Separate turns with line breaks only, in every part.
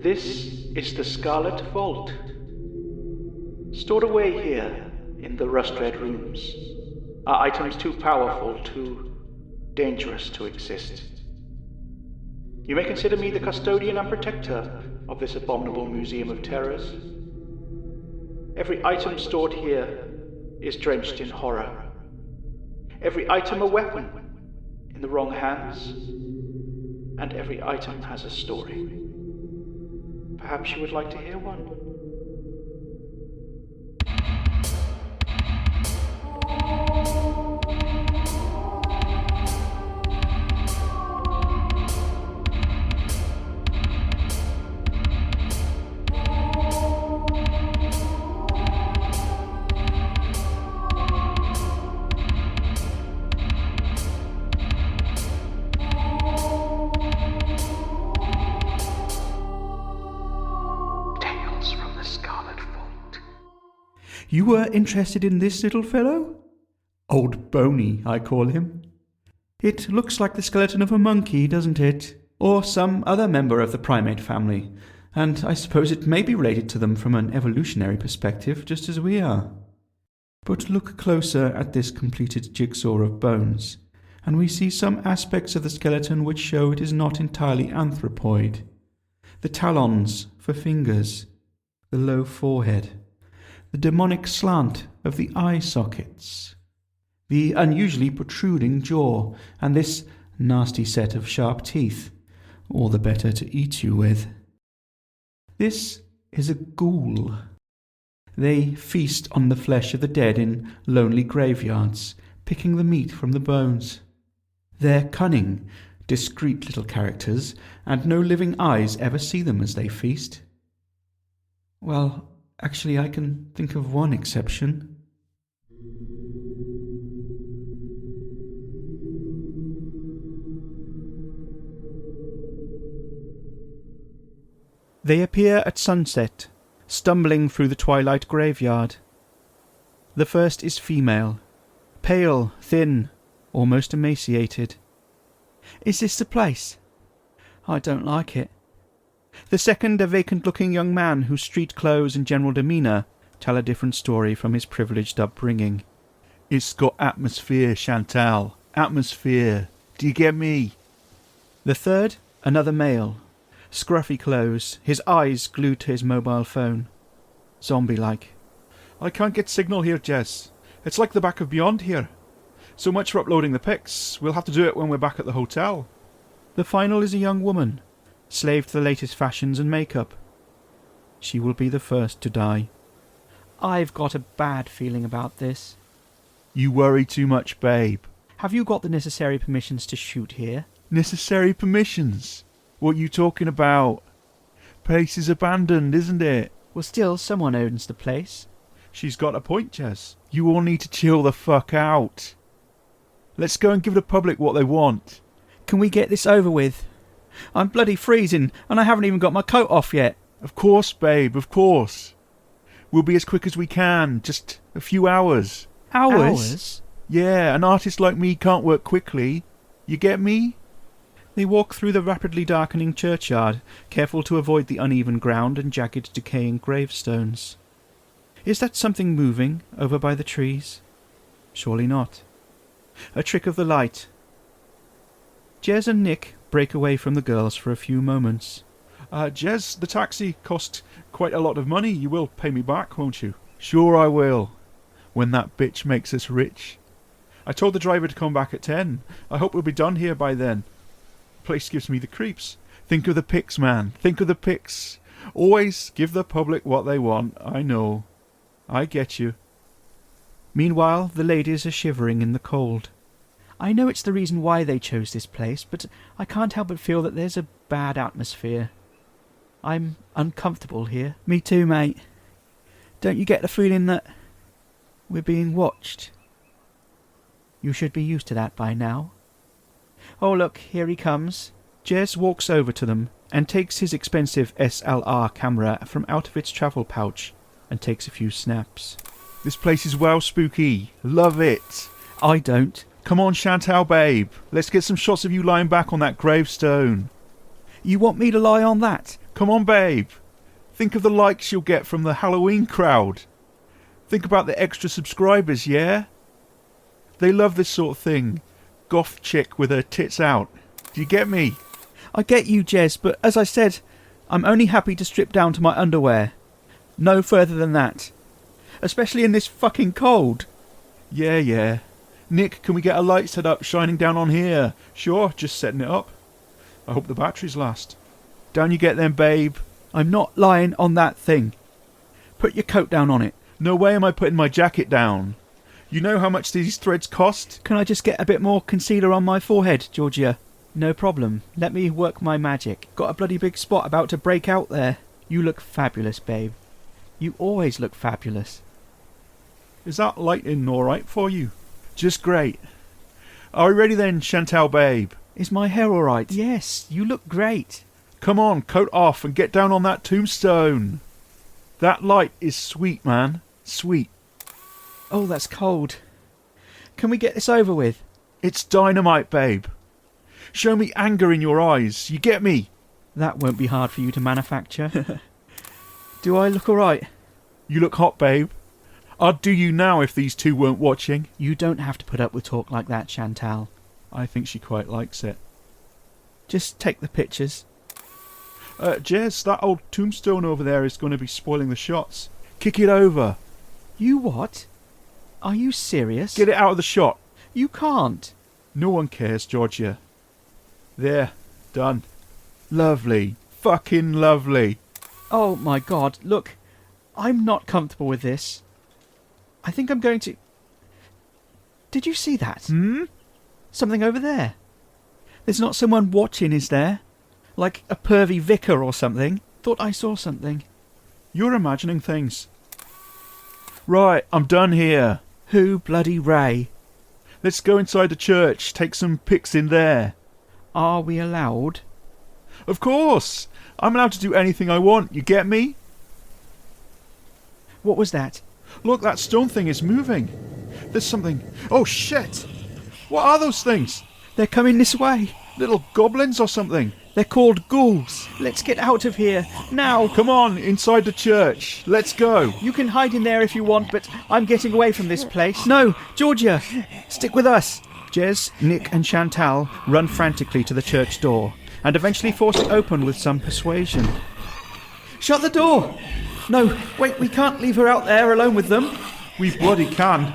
This is the Scarlet Vault. Stored away here in the rust-red rooms are items too powerful, too dangerous to exist. You may consider me the custodian and protector of this abominable museum of terrors. Every item stored here is drenched in horror. Every item a weapon in the wrong hands. And every item has a story. Perhaps you would like to hear one?
You were interested in this little fellow? Old Boney, I call him. It looks like the skeleton of a monkey, doesn't it? Or some other member of the primate family, and I suppose it may be related to them from an evolutionary perspective, just as we are. But look closer at this completed jigsaw of bones, and we see some aspects of the skeleton which show it is not entirely anthropoid. The talons for fingers, the low forehead, the demonic slant of the eye sockets, the unusually protruding jaw, and this nasty set of sharp teeth, all the better to eat you with. This is a ghoul. They feast on the flesh of the dead in lonely graveyards, picking the meat from the bones. They're cunning, discreet little characters, and no living eyes ever see them as they feast. Well, actually, I can think of one exception. They appear at sunset, stumbling through the twilight graveyard. The first is female, pale, thin, almost emaciated. Is this the place? I don't like it. The second, a vacant-looking young man whose street clothes and general demeanour tell a different story from his privileged upbringing.
It's got atmosphere, Chantal. Atmosphere. Do you get me?
The third, another male. Scruffy clothes, his eyes glued to his mobile phone. Zombie-like.
I can't get signal here, Jess. It's like the back of Beyond here. So much for uploading the pics. We'll have to do it when we're back at the hotel.
The final is a young woman, slave to the latest fashions and makeup. She will be the first to die. I've got a bad feeling about this.
You worry too much, babe.
Have you got the necessary permissions to shoot here?
Necessary permissions? What you talking about? Place is abandoned, isn't it?
Well, still, someone owns the place.
She's got a point, Jess. You all need to chill the fuck out. Let's go and give the public what they want.
Can we get this over with? I'm bloody freezing, and I haven't even got my coat off yet.
Of course, babe, of course. We'll be as quick as we can, just a few hours.
Hours?
Yeah, an artist like me can't work quickly. You get me?
They walk through the rapidly darkening churchyard, careful to avoid the uneven ground and jagged, decaying gravestones. Is that something moving over by the trees? Surely not. A trick of the light. Jez and Nick break away from the girls for a few moments.
Jez, the taxi cost quite a lot of money. You will pay me back, won't you? Sure I will. When that bitch makes us rich. I told the driver to come back at 10. I hope we'll be done here by then. Place gives me the creeps. Think of the pics, man. Think of the pics. Always give the public what they want. I know. I get you.
Meanwhile, the ladies are shivering in the cold. I know it's the reason why they chose this place, but I can't help but feel that there's a bad atmosphere. I'm uncomfortable here. Me too, mate. Don't you get the feeling that we're being watched? You should be used to that by now. Oh, look, here he comes. Jez walks over to them and takes his expensive SLR camera from out of its travel pouch and takes a few snaps.
This place is well spooky. Love it.
I don't.
Come on, Chantal, babe. Let's get some shots of you lying back on that gravestone.
You want me to lie on that?
Come on, babe. Think of the likes you'll get from the Halloween crowd. Think about the extra subscribers, yeah? They love this sort of thing. Goth chick with her tits out. Do you get me?
I get you, Jez, but as I said, I'm only happy to strip down to my underwear. No further than that. Especially in this fucking cold.
Yeah. Nick, can we get a light set up shining down on here? Sure, just setting it up. I hope the batteries last. Down you get then, babe.
I'm not lying on that thing. Put your coat down on it.
No way am I putting my jacket down. You know how much these threads cost?
Can I just get a bit more concealer on my forehead, Georgia? No problem. Let me work my magic. Got a bloody big spot about to break out there. You look fabulous, babe. You always look fabulous.
Is that lighting alright for you? Just great. Are we ready then, Chantal, babe?
Is my hair alright? Yes, you look great.
Come on, coat off and get down on that tombstone. That light is sweet, man. Sweet.
Oh, that's cold. Can we get this over with?
It's dynamite, babe. Show me anger in your eyes. You get me?
That won't be hard for you to manufacture. Do I look alright?
You look hot, babe. I'd do you now if these two weren't watching.
You don't have to put up with talk like that, Chantal.
I think she quite likes it.
Just take the pictures.
Jez, that old tombstone over there is going to be spoiling the shots. Kick it over.
You what? Are you serious?
Get it out of the shot.
You can't.
No one cares, Georgia. There. Done. Lovely. Fucking lovely.
Oh my god, look. I'm not comfortable with this. I think I'm going to... Did you see that? Something over there. There's not someone watching, is there? Like a pervy vicar or something. Thought I saw something.
You're imagining things. Right, I'm done here.
Who bloody Ray?
Let's go inside the church, take some pics in there.
Are we allowed?
Of course! I'm allowed to do anything I want, you get me?
What was that?
Look, that stone thing is moving. There's something... Oh, shit! What are those things?
They're coming this way.
Little goblins or something?
They're called ghouls. Let's get out of here. Now.
Come on, inside the church. Let's go.
You can hide in there if you want, but I'm getting away from this place. No, Georgia, stick with us. Jez, Nick and Chantal run frantically to the church door and eventually force it open with some persuasion. Shut the door! No, wait, we can't leave her out there alone with them.
We bloody can.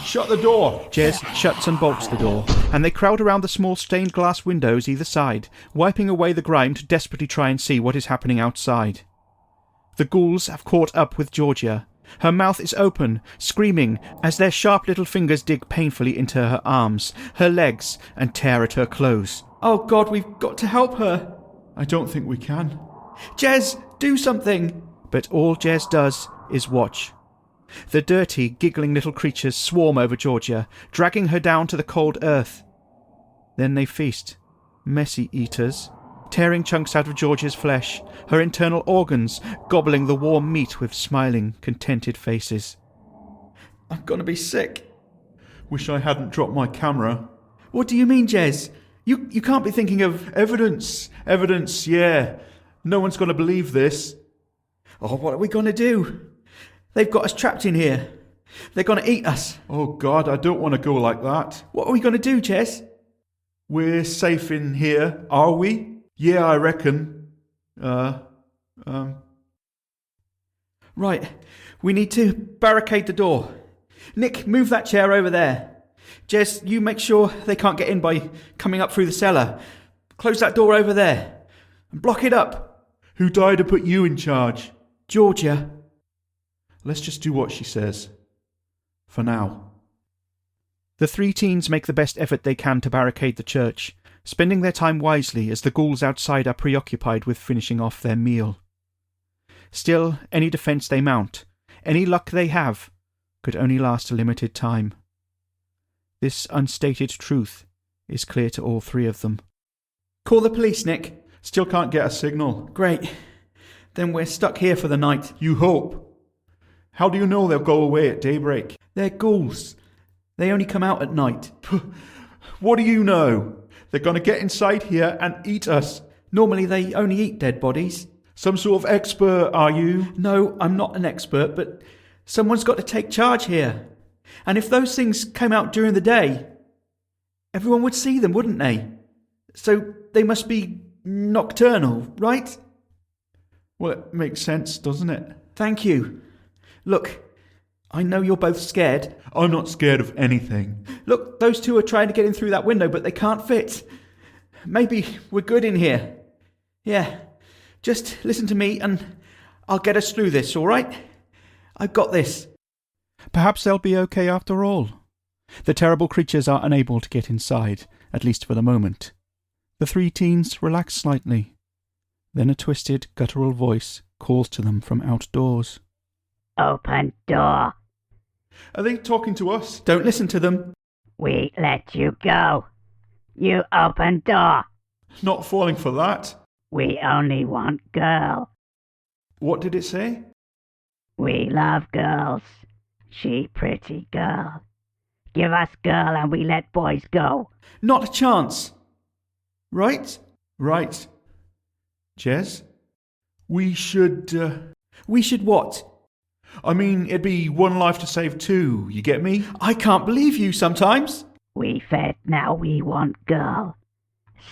Shut the door.
Jez shuts and bolts the door, and they crowd around the small stained glass windows either side, wiping away the grime to desperately try and see what is happening outside. The ghouls have caught up with Georgia. Her mouth is open, screaming, as their sharp little fingers dig painfully into her arms, her legs, and tear at her clothes. Oh God, we've got to help her.
I don't think we can.
Jez, do something. But all Jez does is watch. The dirty, giggling little creatures swarm over Georgia, dragging her down to the cold earth. Then they feast, messy eaters, tearing chunks out of Georgia's flesh, her internal organs, gobbling the warm meat with smiling, contented faces. I'm gonna be sick.
Wish I hadn't dropped my camera.
What do you mean, Jez? You can't be thinking of...
Evidence, yeah. No one's gonna believe this.
Oh, what are we gonna do? They've got us trapped in here. They're going to eat us.
Oh, God, I don't want to go like that.
What are we going to do, Jez?
We're safe in here, are we? Yeah, I reckon.
Right, we need to barricade the door. Nick, move that chair over there. Jez, you make sure they can't get in by coming up through the cellar. Close that door over there. And block it up.
Who died to put you in charge?
Georgia.
Let's just do what she says. For now.
The three teens make the best effort they can to barricade the church, spending their time wisely as the ghouls outside are preoccupied with finishing off their meal. Still, any defence they mount, any luck they have, could only last a limited time. This unstated truth is clear to all three of them. Call the police, Nick.
Still can't get a signal.
Great. Then we're stuck here for the night.
You hope. How do you know they'll go away at daybreak?
They're ghouls. They only come out at night.
What do you know? They're going to get inside here and eat us.
Normally they only eat dead bodies.
Some sort of expert, are you?
No, I'm not an expert, but someone's got to take charge here. And if those things came out during the day, everyone would see them, wouldn't they? So they must be nocturnal, right?
Well, it makes sense, doesn't it?
Thank you. Look, I know you're both scared.
I'm not scared of anything.
Look, those two are trying to get in through that window, but they can't fit. Maybe we're good in here. Yeah, just listen to me and I'll get us through this, all right? I've got this.
Perhaps they'll be okay after all. The terrible creatures are unable to get inside, at least for the moment. The three teens relax slightly. Then a twisted, guttural voice calls to them from outdoors.
Open door.
Are they talking to us?
Don't listen to them.
We let you go. You open door.
Not falling for that.
We only want girl.
What did it say?
We love girls. She pretty girl. Give us girl and we let boys go.
Not a chance. Right?
Right. Jez? We should...
We should what?
I mean, it'd be one life to save two, you get me?
I can't believe you sometimes.
We fed, now we want girl.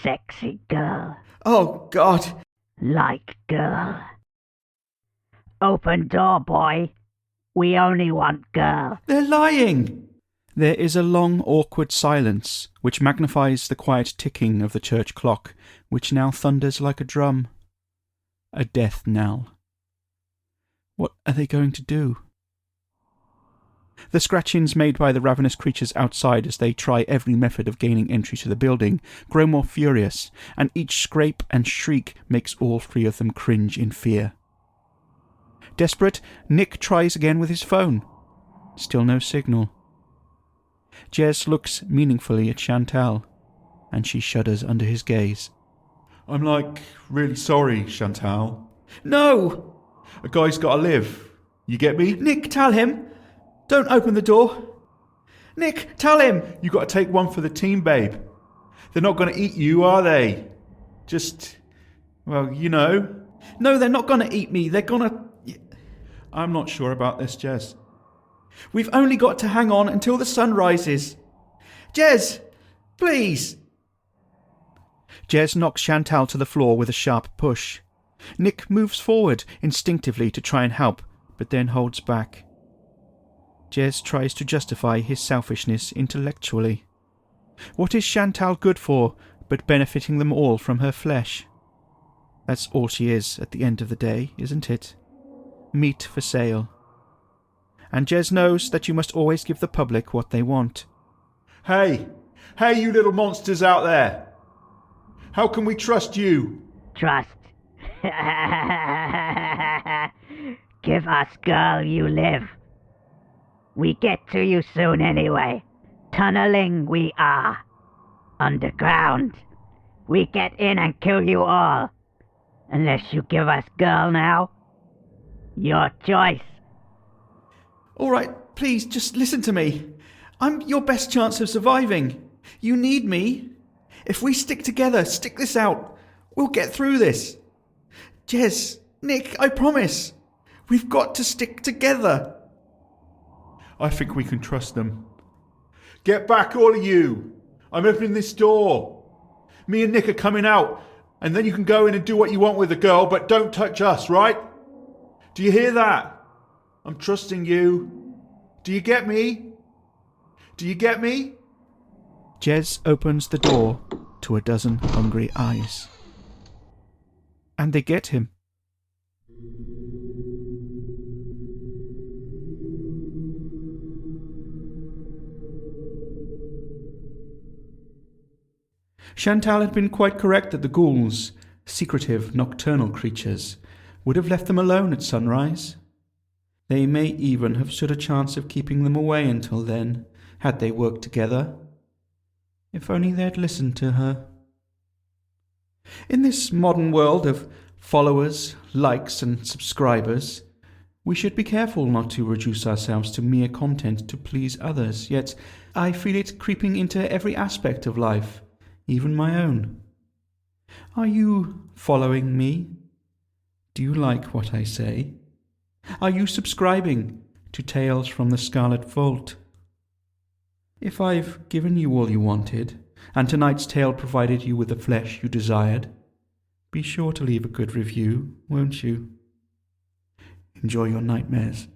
Sexy girl.
Oh, God.
Like girl. Open door, boy. We only want girl.
They're lying.
There is a long, awkward silence, which magnifies the quiet ticking of the church clock, which now thunders like a drum. A death knell. What are they going to do? The scratchings made by the ravenous creatures outside as they try every method of gaining entry to the building grow more furious, and each scrape and shriek makes all three of them cringe in fear. Desperate, Nick tries again with his phone. Still no signal. Jez looks meaningfully at Chantal, and she shudders under his gaze. I'm really sorry, Chantal.
No!
A guy's gotta live. You get me?
Nick, tell him. Don't open the door. Nick, tell him.
You gotta take one for the team, babe. They're not gonna eat you, are they? Just, well, you know.
No, they're not gonna eat me. They're gonna...
I'm not sure about this, Jez.
We've only got to hang on until the sun rises. Jez, please.
Jez knocks Chantal to the floor with a sharp push. Nick moves forward instinctively to try and help, but then holds back. Jez tries to justify his selfishness intellectually. What is Chantal good for but benefiting them all from her flesh? That's all she is at the end of the day, isn't it? Meat for sale. And Jez knows that you must always give the public what they want. Hey, you little monsters out there! How can we trust you?
Trust. Give us girl, you live. We get to you soon anyway. Tunneling we are. Underground. We get in and kill you all. Unless you give us girl now. Your choice.
All right, please, just listen to me. I'm your best chance of surviving. You need me. If we stick together, stick this out, we'll get through this. Jez, Nick, I promise. We've got to stick together.
I think we can trust them. Get back, all of you. I'm opening this door. Me and Nick are coming out, and then you can go in and do what you want with the girl, but don't touch us, right? Do you hear that? I'm trusting you. Do you get me? Do you get me? Jez opens the door to a dozen hungry eyes. And they get him. Chantal had been quite correct that the ghouls, secretive, nocturnal creatures, would have left them alone at sunrise. They may even have stood a chance of keeping them away until then, had they worked together. If only they'd listened to her. In this modern world of followers, likes and subscribers, we should be careful not to reduce ourselves to mere content to please others, yet I feel it creeping into every aspect of life, even my own. Are you following me?
Do you like what I say? Are you subscribing to Tales from the Scarlet Vault? If I've given you all you wanted, and tonight's tale provided you with the flesh you desired, be sure to leave a good review, won't you? Enjoy your nightmares.